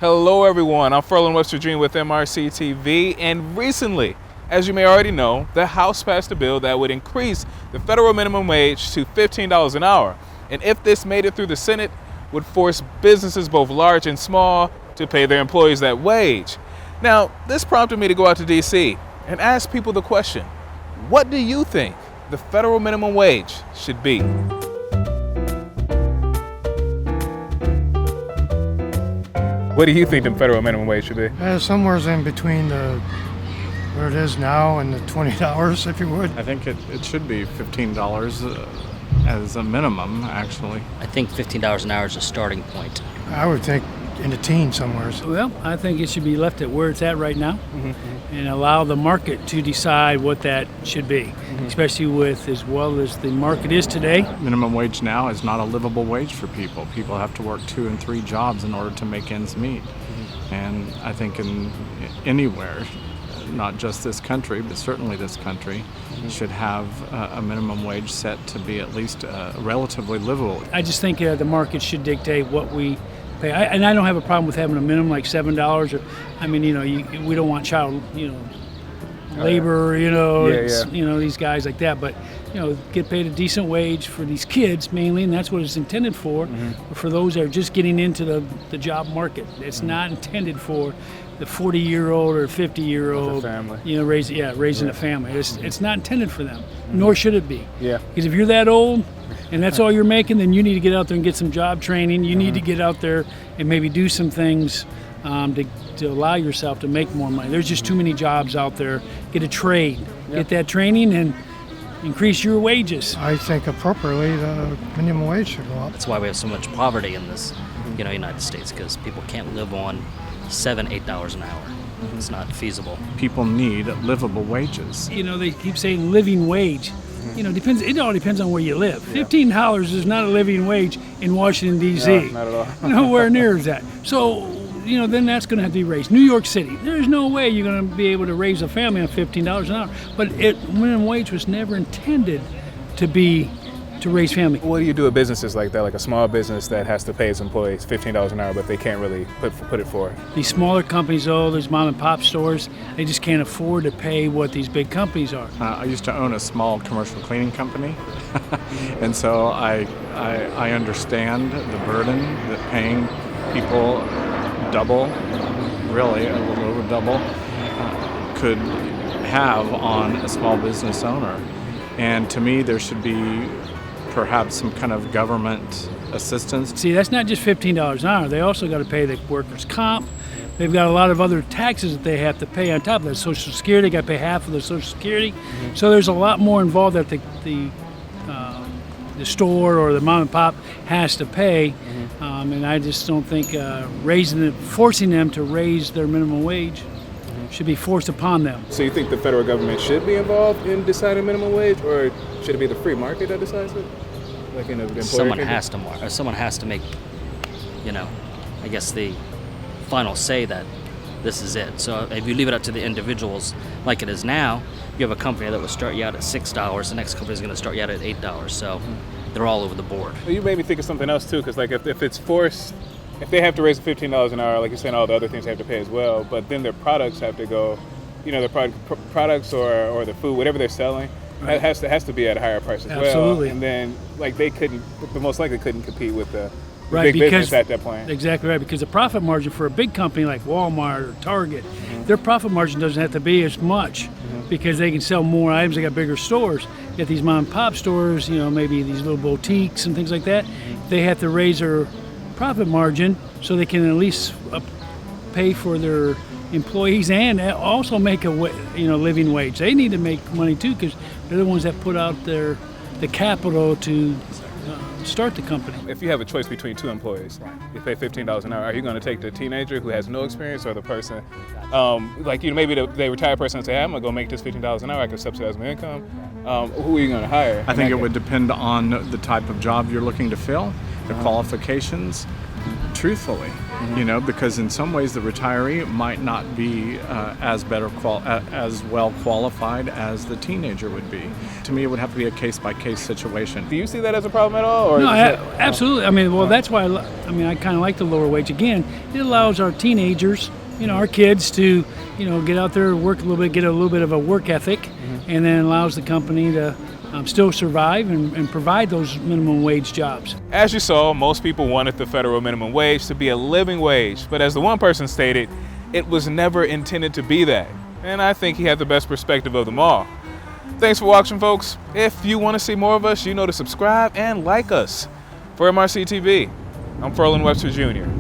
Hello everyone, I'm Ferlin Webster Jr. with MRC-TV, and recently, as you may already know, the House passed a bill that would increase the federal minimum wage to $15 an hour. And if this made it through the Senate, would force businesses both large and small to pay their employees that wage. Now, this prompted me to go out to DC and ask people the question, what do you think the federal minimum wage should be? What do you think the federal minimum wage should be? Somewhere in between where it is now and the $20, if you would. I think it should be $15 as a minimum, actually. I think $15 an hour is a starting point. I would think in the teens somewhere. Well, I think it should be left at where it's at right now and allow the market to decide what that should be, especially with as well as the market is today. Minimum wage now is not a livable wage for people. People have to work 2 and 3 jobs in order to make ends meet. And I think in anywhere, not just this country, but certainly this country, should have a minimum wage set to be at least relatively livable. I just think the market should dictate what we pay. And I don't have a problem with having a minimum like $7. Or, I mean, we don't want child, labor, these guys like that. But, get paid a decent wage for these kids mainly, and that's what it's intended for. But for those that are just getting into the job market, it's not intended for the 40-year-old or 50-year-old, raising a family. It's not intended for them, nor should it be. Yeah. Because if you're that old and that's all you're making, then you need to get out there and get some job training. You need to get out there and maybe do some things to allow yourself to make more money. There's just too many jobs out there. Get a trade, get that training, and increase your wages. I think appropriately the minimum wage should go up. That's why we have so much poverty in this, United States, because people can't live on $7, $8 an hour. It's not feasible. People need livable wages. They keep saying living wage. Depends. It all depends on where you live. $15 is not a living wage in Washington, D.C. No, not at all. Nowhere near is that. So, then that's going to have to be raised. New York City, there's no way you're going to be able to raise a family on $15 an hour. But minimum wage was never intended to raise family. What do you do with businesses like that, like a small business that has to pay its employees $15 an hour, but they can't really put it for? These smaller companies, these mom and pop stores, they just can't afford to pay what these big companies are. I used to own a small commercial cleaning company, and so I understand the burden that paying people double, really a little over double, could have on a small business owner. And to me, there should be perhaps some kind of government assistance. See, that's not just $15 an hour. They also got to pay the workers' comp. They've got a lot of other taxes that they have to pay on top of that. Social Security, they got to pay half of the Social Security. So there's a lot more involved that the store or the mom and pop has to pay. And I just don't think forcing them to raise their minimum wage should be forced upon them. So you think the federal government should be involved in deciding minimum wage, or should it be the free market that decides it? Like in the Someone has to make, I guess the final say that this is it. So if you leave it up to the individuals like it is now, you have a company that will start you out at $6. The next company is going to start you out at $8. So they're all over the board. Well, you made me think of something else too, because like if it's forced, if they have to raise $15 an hour, like you're saying, all the other things they have to pay as well, but then their products have to go, their products or the food, whatever they're selling, has to be at a higher price as well. Absolutely. And then they most likely couldn't compete with the Right, big business at that point. Exactly right, because the profit margin for a big company like Walmart or Target, their profit margin doesn't have to be as much because they can sell more items, they got bigger stores. Yet these mom and pop stores, maybe these little boutiques and things like that, they have to raise their profit margin so they can at least pay for their employees and also make a living wage. They need to make money too because they're the ones that put out the capital to start the company. If you have a choice between 2 employees, you pay $15 an hour, are you going to take the teenager who has no experience or the person, maybe the retired person and say, hey, I'm going to go make this $15 an hour, I can subsidize my income. Who are you going to hire? I think it would depend on the type of job you're looking to fill, the qualifications, truthfully, you know, because in some ways the retiree might not be as well qualified as the teenager would be. To me, it would have to be a case-by-case situation. Do you see that as a problem at all? Or No, absolutely. I mean, well, that's why I kind of like the lower wage. Again, it allows our teenagers, you know, our kids to, you know, get out there, work a little bit, get a little bit of a work ethic, and then allows the company to still survive and provide those minimum wage jobs. As you saw, most people wanted the federal minimum wage to be a living wage, but as the one person stated, it was never intended to be that. And I think he had the best perspective of them all. Thanks for watching, folks. If you want to see more of us, you know to subscribe and like us. For MRC TV, I'm Ferlin Webster Jr.